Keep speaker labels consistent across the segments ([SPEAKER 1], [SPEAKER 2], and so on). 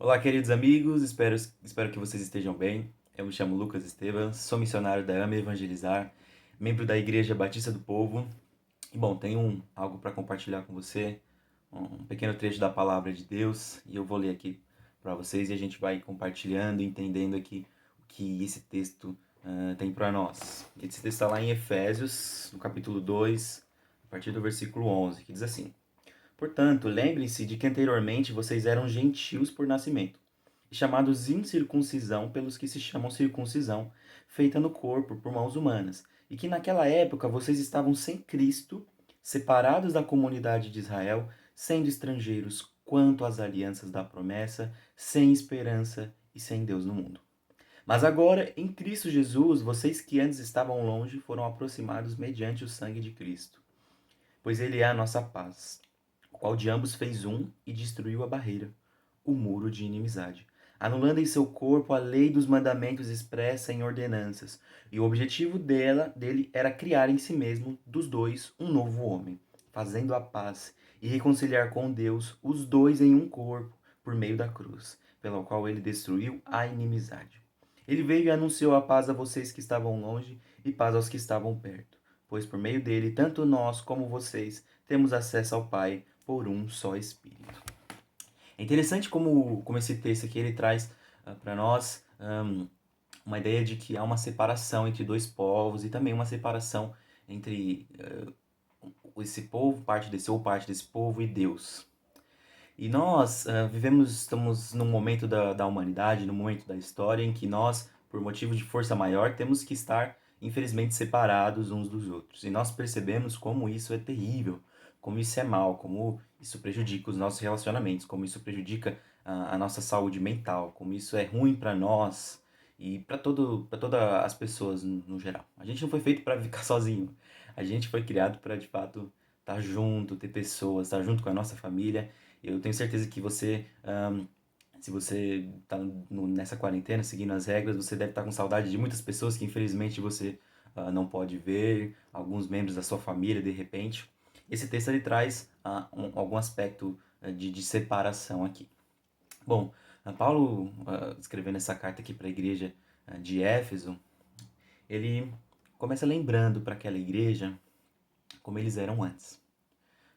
[SPEAKER 1] Olá, queridos amigos, espero que vocês estejam bem. Eu me chamo Lucas Esteban, sou missionário da AMA Evangelizar, membro da Igreja Batista do Povo. E bom, tenho algo para compartilhar com você, um pequeno trecho da palavra de Deus, e eu vou ler aqui para vocês e a gente vai compartilhando, entendendo aqui o que esse texto tem para nós. Esse texto está lá em Efésios, no capítulo 2, a partir do versículo 11, que diz assim: Portanto, lembrem-se de que anteriormente vocês eram gentios por nascimento, e chamados incircuncisão pelos que se chamam circuncisão, feita no corpo por mãos humanas, e que naquela época vocês estavam sem Cristo, separados da comunidade de Israel, sendo estrangeiros quanto às alianças da promessa, sem esperança e sem Deus no mundo. Mas agora, em Cristo Jesus, vocês que antes estavam longe foram aproximados mediante o sangue de Cristo, pois ele é a nossa paz, o qual de ambos fez um e destruiu a barreira, o muro de inimizade, anulando em seu corpo a lei dos mandamentos expressa em ordenanças, e o objetivo dele era criar em si mesmo, dos dois, um novo homem, fazendo a paz e reconciliar com Deus os dois em um corpo, por meio da cruz, pela qual ele destruiu a inimizade. Ele veio e anunciou a paz a vocês que estavam longe e paz aos que estavam perto, pois por meio dele, tanto nós como vocês temos acesso ao Pai por um só Espírito. É interessante como esse texto aqui ele traz para nós uma ideia de que há uma separação entre dois povos e também uma separação entre esse povo, parte desse povo e Deus. E nós estamos num momento da humanidade, num momento da história em que nós, por motivo de força maior, temos que estar, infelizmente, separados uns dos outros. E nós percebemos como isso é terrível, como isso é mal, como isso prejudica os nossos relacionamentos, como isso prejudica a nossa saúde mental, como isso é ruim para nós e para todas as pessoas no geral. A gente não foi feito para ficar sozinho. A gente foi criado para, de fato, estar junto, ter pessoas, estar junto com a nossa família. Eu tenho certeza que você, se você está nessa quarentena, seguindo as regras, você deve estar com saudade de muitas pessoas que infelizmente você não pode ver, alguns membros da sua família de repente. Esse texto ele traz algum aspecto de separação aqui. Bom, Paulo, escrevendo essa carta aqui para a igreja de Éfeso, ele começa lembrando para aquela igreja como eles eram antes.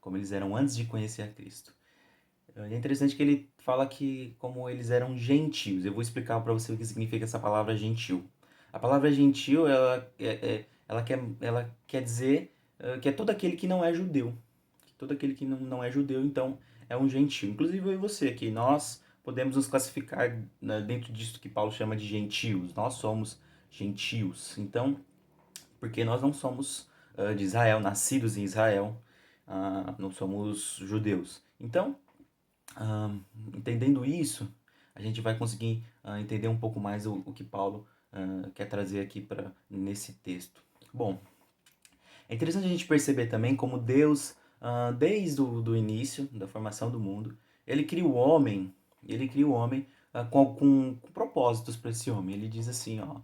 [SPEAKER 1] Como eles eram antes de conhecer a Cristo. É interessante que ele fala que como eles eram gentios. Eu vou explicar para você o que significa essa palavra gentil. A palavra gentil, ela quer dizer que é todo aquele que não é judeu. Todo aquele que não é judeu, então, é um gentil. Inclusive eu e você aqui, nós podemos nos classificar dentro disso que Paulo chama de gentios. Nós somos gentios. Então, porque nós não somos de Israel, nascidos em Israel, não somos judeus. Então, ah, entendendo isso, a gente vai conseguir entender um pouco mais o que Paulo quer trazer aqui nesse texto. Bom, é interessante a gente perceber também como Deus, desde o início da formação do mundo, ele cria o homem, ele cria o homem com propósitos para esse homem. Ele diz assim, ó,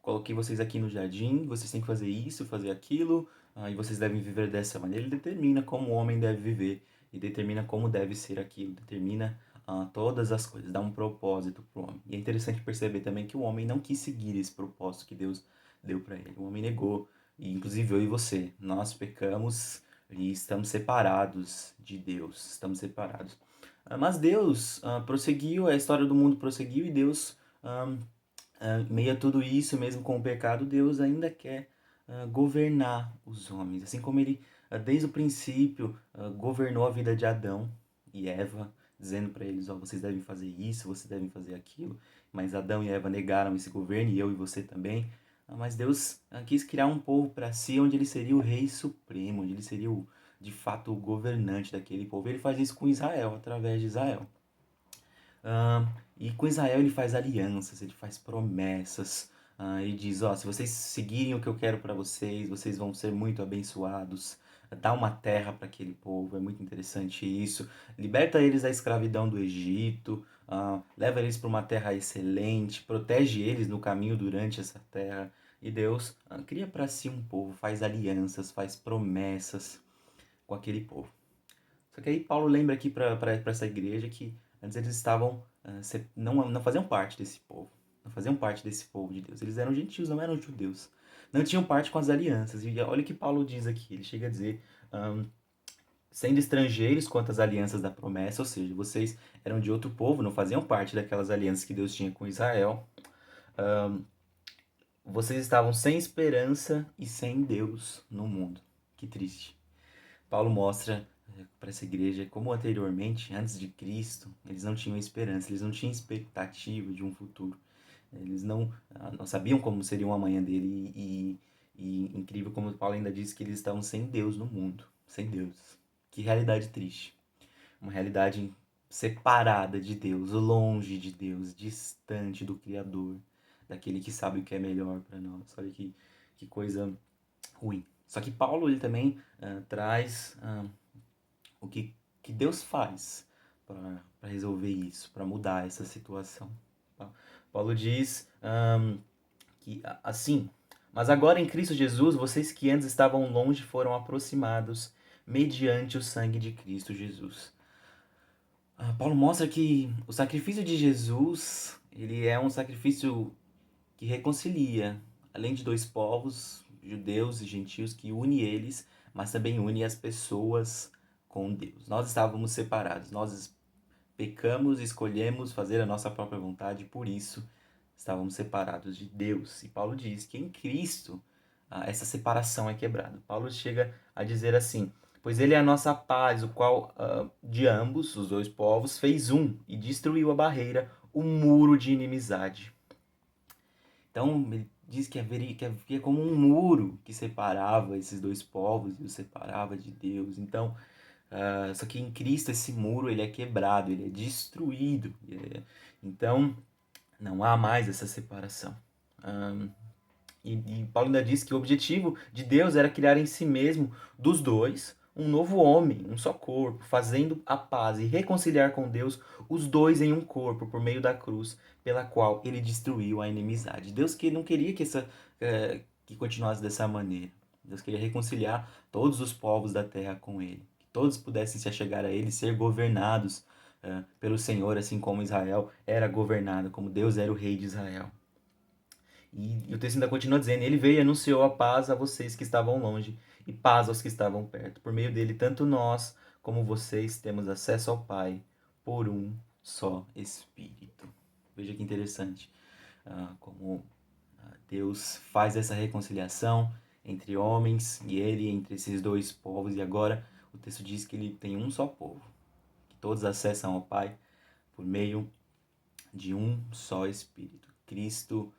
[SPEAKER 1] coloquei vocês aqui no jardim, vocês têm que fazer isso, fazer aquilo, e vocês devem viver dessa maneira. Ele determina como o homem deve viver e determina como deve ser aquilo, determina todas as coisas, dá um propósito para o homem. E é interessante perceber também que o homem não quis seguir esse propósito que Deus deu para ele. O homem negou, e inclusive eu e você, nós pecamos e estamos separados de Deus, estamos separados. Mas Deus prosseguiu, a história do mundo prosseguiu e Deus em meio a tudo isso, mesmo com o pecado, Deus ainda quer governar os homens. Assim como ele, desde o princípio, governou a vida de Adão e Eva, dizendo para eles: ó, vocês devem fazer isso, vocês devem fazer aquilo. Mas Adão e Eva negaram esse governo, e eu e você também. Mas Deus quis criar um povo para si, onde ele seria o rei supremo, onde ele seria, de fato, o governante daquele povo. Ele faz isso com Israel, através de Israel. E com Israel ele faz alianças, ele faz promessas. Ele diz, ó, se vocês seguirem o que eu quero para vocês, vocês vão ser muito abençoados. Dá uma terra para aquele povo, é muito interessante isso. Liberta eles da escravidão do Egito, leva eles para uma terra excelente, protege eles no caminho durante essa terra. E Deus cria para si um povo, faz alianças, faz promessas com aquele povo. Só que aí Paulo lembra aqui para essa igreja que Antes eles estavam, não faziam parte desse povo. Não faziam parte desse povo de Deus. Eles eram gentios, não eram judeus. Não tinham parte com as alianças. E olha o que Paulo diz aqui. Ele chega a dizer, sendo estrangeiros quanto às alianças da promessa, ou seja, vocês eram de outro povo, não faziam parte daquelas alianças que Deus tinha com Israel. Vocês estavam sem esperança e sem Deus no mundo. Que triste. Paulo mostra para essa igreja como anteriormente, antes de Cristo, eles não tinham esperança, eles não tinham expectativa de um futuro. Eles não sabiam como seria o amanhã dele e incrível como Paulo ainda diz que eles estavam sem Deus no mundo, sem Deus. Que realidade triste. Uma realidade separada de Deus, longe de Deus, distante do Criador, daquele que sabe o que é melhor para nós. Olha que coisa ruim. Só que Paulo ele também traz o que Deus faz para resolver isso, para mudar essa situação. Tá? Paulo diz que assim, mas agora em Cristo Jesus, vocês que antes estavam longe foram aproximados mediante o sangue de Cristo Jesus. Paulo mostra que o sacrifício de Jesus, ele é um sacrifício que reconcilia, além de dois povos, judeus e gentios, que une eles, mas também une as pessoas com Deus. Nós estávamos separados, nós pecamos e escolhemos fazer a nossa própria vontade, por isso estávamos separados de Deus. E Paulo diz que em Cristo essa separação é quebrada. Paulo chega a dizer assim: pois ele é a nossa paz, o qual de ambos, os dois povos, fez um e destruiu a barreira, o muro de inimizade. Então, ele diz que havia como um muro que separava esses dois povos e os separava de Deus. Então, só que em Cristo esse muro ele é quebrado, ele é destruído. Então, não há mais essa separação. E Paulo ainda diz que o objetivo de Deus era criar em si mesmo, dos dois, um novo homem, um só corpo, fazendo a paz e reconciliar com Deus os dois em um corpo, por meio da cruz, pela qual ele destruiu a inimizade. Deus que não queria que continuasse dessa maneira. Deus queria reconciliar todos os povos da terra com ele. Que todos pudessem se achegar a ele, ser governados pelo Senhor, assim como Israel era governado, como Deus era o rei de Israel. E o texto ainda continua dizendo: ele veio e anunciou a paz a vocês que estavam longe e paz aos que estavam perto. Por meio dele, tanto nós como vocês temos acesso ao Pai por um só Espírito. Veja que interessante como Deus faz essa reconciliação entre homens e ele, entre esses dois povos. E agora o texto diz que ele tem um só povo, que todos acessam ao Pai por meio de um só Espírito. Cristo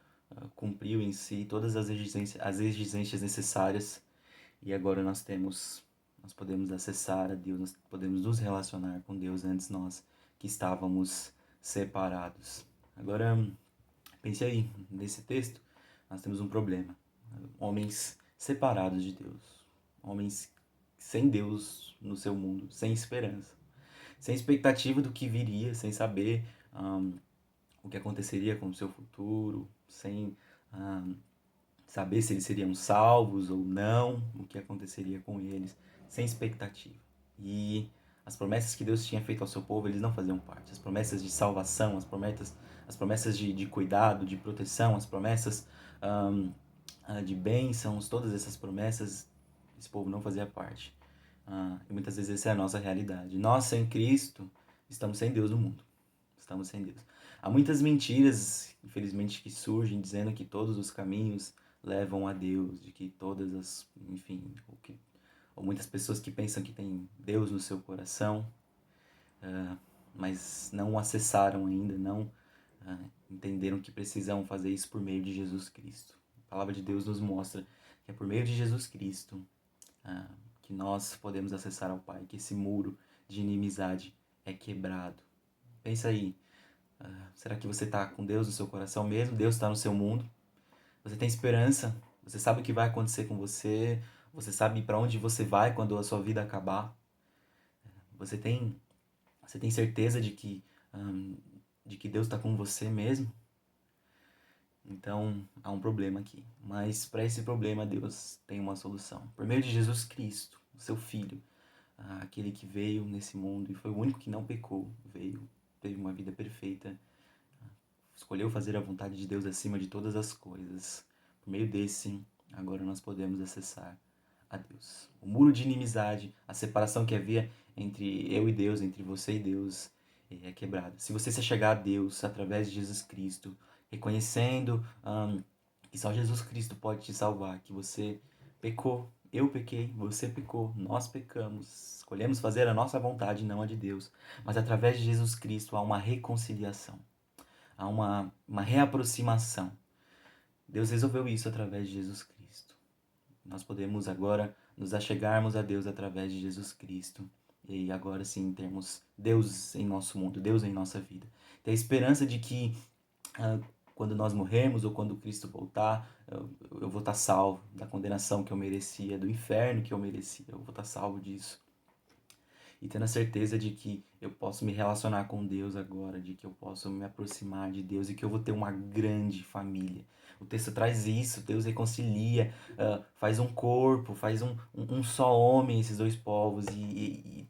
[SPEAKER 1] cumpriu em si todas as exigências necessárias e agora nós podemos acessar a Deus, nós podemos nos relacionar com Deus. Antes nós que estávamos separados. Agora pense aí, nesse texto nós temos um problema. Homens separados de Deus, homens sem Deus no seu mundo, sem esperança, sem expectativa do que viria, sem saber o que aconteceria com o seu futuro, sem saber se eles seriam salvos ou não, o que aconteceria com eles, sem expectativa. E as promessas que Deus tinha feito ao seu povo, eles não faziam parte. As promessas de salvação, as promessas de cuidado, de proteção, as promessas de bênçãos, todas essas promessas, esse povo não fazia parte. E muitas vezes essa é a nossa realidade. Nós, sem Cristo, estamos sem Deus no mundo. Estamos sem Deus. Há muitas mentiras, infelizmente, que surgem dizendo que todos os caminhos levam a Deus, de que todas as, enfim, ou muitas pessoas que pensam que tem Deus no seu coração, mas não o acessaram ainda, não entenderam que precisam fazer isso por meio de Jesus Cristo. A palavra de Deus nos mostra que é por meio de Jesus Cristo que nós podemos acessar ao Pai, que esse muro de inimizade é quebrado. Pensa aí, será que você está com Deus no seu coração mesmo? Deus está no seu mundo? Você tem esperança? Você sabe o que vai acontecer com você? Você sabe para onde você vai quando a sua vida acabar? Você tem certeza de que Deus está com você mesmo? Então, há um problema aqui. Mas para esse problema, Deus tem uma solução. Por meio de Jesus Cristo, o seu Filho, aquele que veio nesse mundo e foi o único que não pecou, veio teve uma vida perfeita, escolheu fazer a vontade de Deus acima de todas as coisas. Por meio desse, agora nós podemos acessar a Deus. O muro de inimizade, a separação que havia entre eu e Deus, entre você e Deus, é quebrada. Se você se chegar a Deus através de Jesus Cristo, reconhecendo que só Jesus Cristo pode te salvar, que você pecou, eu pequei, você pecou, nós pecamos, escolhemos fazer a nossa vontade, não a de Deus. Mas através de Jesus Cristo há uma reconciliação, há uma reaproximação. Deus resolveu isso através de Jesus Cristo. Nós podemos agora nos achegarmos a Deus através de Jesus Cristo. E agora sim termos Deus em nosso mundo, Deus em nossa vida. Ter a esperança de que quando nós morrermos ou quando Cristo voltar, eu vou estar salvo da condenação que eu merecia, do inferno que eu merecia. Eu vou estar salvo disso. E tendo a certeza de que eu posso me relacionar com Deus agora, de que eu posso me aproximar de Deus e que eu vou ter uma grande família. O texto traz isso, Deus reconcilia, faz um corpo, faz um só homem esses dois povos. E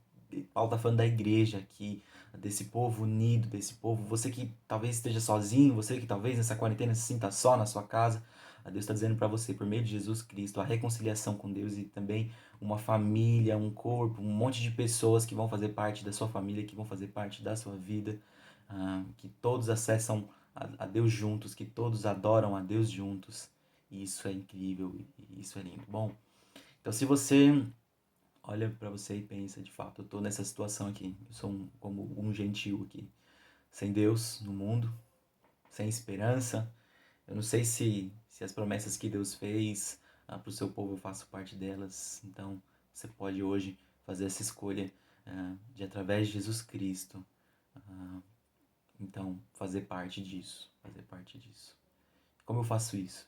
[SPEAKER 1] Paulo está falando da igreja aqui, desse povo unido, desse povo. Você que talvez esteja sozinho, você que talvez nessa quarentena se sinta só na sua casa, Deus está dizendo para você, por meio de Jesus Cristo, a reconciliação com Deus e também uma família, um corpo, um monte de pessoas que vão fazer parte da sua família, que vão fazer parte da sua vida, que todos acessam a Deus juntos, que todos adoram a Deus juntos. E isso é incrível, e isso é lindo. Bom, então se você olha para você e pensa, de fato, eu estou nessa situação aqui, eu sou como um gentil aqui, sem Deus no mundo, sem esperança, eu não sei se as promessas que Deus fez para o seu povo eu faço parte delas. Então, você pode hoje fazer essa escolha de, através de Jesus Cristo, então, fazer parte disso. Fazer parte disso. Como eu faço isso?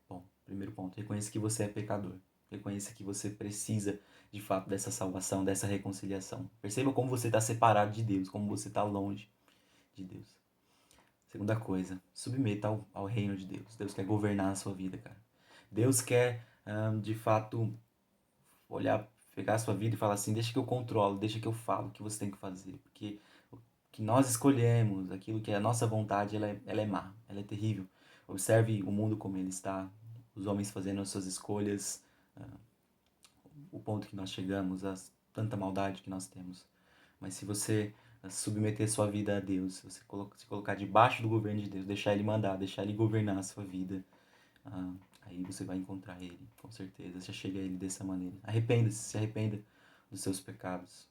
[SPEAKER 1] Bom, primeiro ponto, reconheça que você é pecador. Reconheça que você precisa, de fato, dessa salvação, dessa reconciliação. Perceba como você está separado de Deus, como você está longe de Deus. Segunda coisa, submeta ao reino de Deus. Deus quer governar a sua vida, cara. Deus quer, de fato, olhar, pegar a sua vida e falar assim, deixa que eu controlo, deixa que eu falo o que você tem que fazer. Porque o que nós escolhemos, aquilo que é a nossa vontade, ela é má, ela é terrível. Observe o mundo como ele está, os homens fazendo as suas escolhas, o ponto que nós chegamos, tanta maldade que nós temos. Mas se você submeter sua vida a Deus, se você se colocar debaixo do governo de Deus, deixar Ele mandar, deixar Ele governar a sua vida, aí você vai encontrar Ele, com certeza. Você chega a Ele dessa maneira. Arrependa-se, se arrependa dos seus pecados.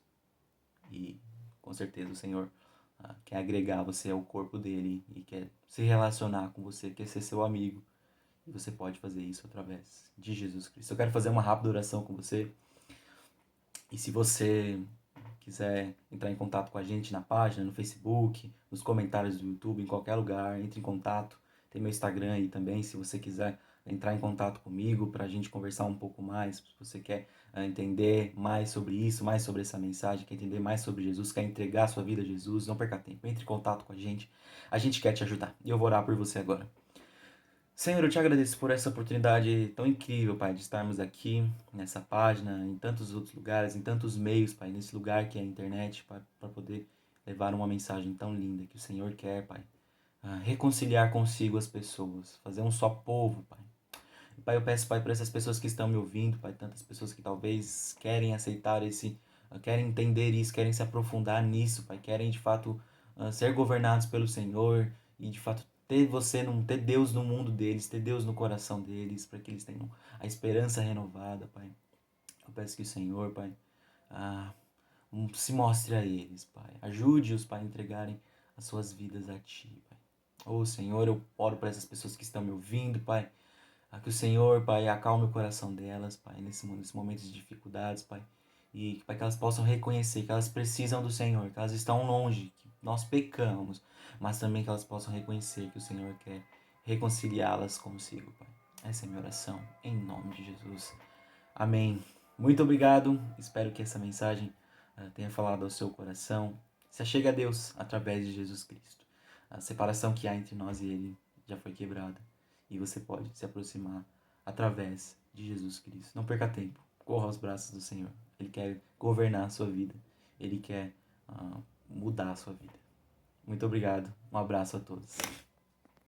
[SPEAKER 1] E com certeza o Senhor quer agregar você ao corpo dele e quer se relacionar com você, quer ser seu amigo. E você pode fazer isso através de Jesus Cristo. Eu quero fazer uma rápida oração com você. E se você quiser entrar em contato com a gente na página, no Facebook, nos comentários do YouTube, em qualquer lugar, entre em contato. Tem meu Instagram aí também, se você quiser entrar em contato comigo para a gente conversar um pouco mais, se você quer entender mais sobre isso, mais sobre essa mensagem, quer entender mais sobre Jesus, quer entregar a sua vida a Jesus, não perca tempo, entre em contato com a gente quer te ajudar. E eu vou orar por você agora. Senhor, eu te agradeço por essa oportunidade tão incrível, Pai, de estarmos aqui nessa página, em tantos outros lugares, em tantos meios, Pai, nesse lugar que é a internet, Pai, para poder levar uma mensagem tão linda que o Senhor quer, Pai. Reconciliar consigo as pessoas, fazer um só povo, Pai. E, Pai, eu peço, Pai, para essas pessoas que estão me ouvindo, Pai, tantas pessoas que talvez querem aceitar querem entender isso, querem se aprofundar nisso, Pai, querem de fato ser governados pelo Senhor e de fato ter Deus no mundo deles, ter Deus no coração deles, para que eles tenham a esperança renovada, Pai. Eu peço que o Senhor, Pai, se mostre a eles, Pai. Ajude-os, Pai, a entregarem as suas vidas a Ti, Pai. Oh, Senhor, eu oro para essas pessoas que estão me ouvindo, Pai. Que o Senhor, Pai, acalme o coração delas, Pai, nesse momento de dificuldades, Pai. E para que elas possam reconhecer que elas precisam do Senhor, que elas estão longe, que nós pecamos, mas também que elas possam reconhecer que o Senhor quer reconciliá-las consigo, Pai. Essa é a minha oração, em nome de Jesus. Amém. Muito obrigado. Espero que essa mensagem tenha falado ao seu coração. Se achegue a Deus através de Jesus Cristo. A separação que há entre nós e Ele já foi quebrada. E você pode se aproximar através de Jesus Cristo. Não perca tempo. Corra aos braços do Senhor. Ele quer governar a sua vida. Ele quer mudar a sua vida. Muito obrigado. Um abraço a todos.